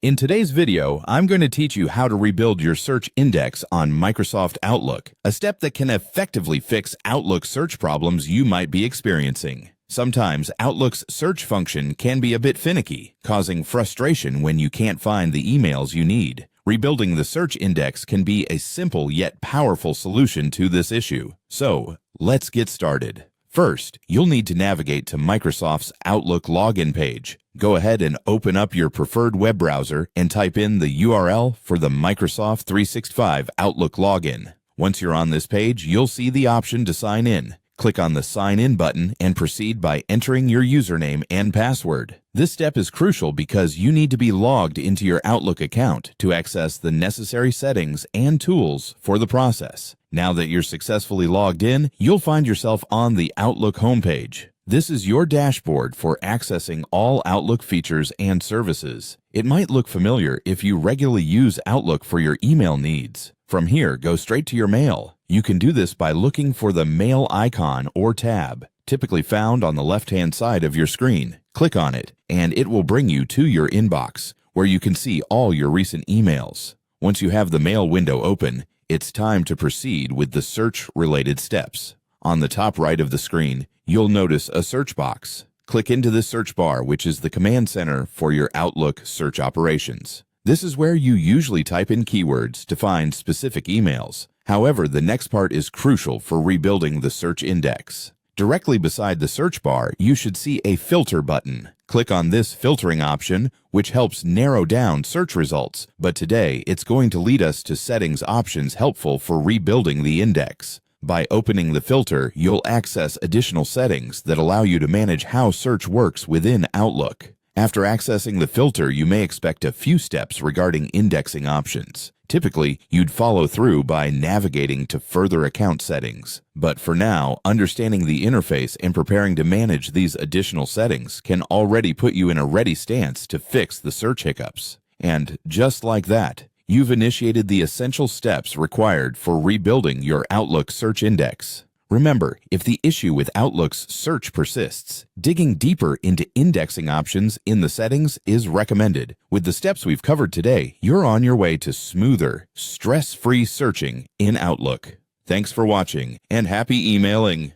In today's video, I'm going to teach you how to rebuild your search index on Microsoft Outlook, a step that can effectively fix Outlook search problems you might be experiencing. Sometimes Outlook's search function can be a bit finicky, causing frustration when you can't find the emails you need. Rebuilding the search index can be a simple yet powerful solution to this issue. So, let's get started. First, you'll need to navigate to Microsoft's Outlook login page. Go ahead and open up your preferred web browser and type in the URL for the Microsoft 365 Outlook login. Once you're on this page, you'll see the option to sign in. Click on the Sign In button and proceed by entering your username and password. This step is crucial because you need to be logged into your Outlook account to access the necessary settings and tools for the process. Now that you're successfully logged in, you'll find yourself on the Outlook homepage. This is your dashboard for accessing all Outlook features and services. It might look familiar if you regularly use Outlook for your email needs. From here, go straight to your mail. You can do this by looking for the Mail icon or tab, typically found on the left-hand side of your screen. Click on it, and it will bring you to your inbox, where you can see all your recent emails. Once you have the Mail window open, it's time to proceed with the search-related steps. On the top right of the screen, you'll notice a search box. Click into this search bar, which is the command center for your Outlook search operations. This is where you usually type in keywords to find specific emails. However, the next part is crucial for rebuilding the search index. Directly beside the search bar, you should see a filter button. Click on this filtering option, which helps narrow down search results, but today it's going to lead us to settings options helpful for rebuilding the index. By opening the filter, you'll access additional settings that allow you to manage how search works within Outlook. After accessing the filter, you may expect a few steps regarding indexing options. Typically, you'd follow through by navigating to further account settings. But for now, understanding the interface and preparing to manage these additional settings can already put you in a ready stance to fix the search hiccups. And just like that, you've initiated the essential steps required for rebuilding your Outlook search index. Remember, if the issue with Outlook's search persists, digging deeper into indexing options in the settings is recommended. With the steps we've covered today, you're on your way to smoother, stress-free searching in Outlook. Thanks for watching, and happy emailing!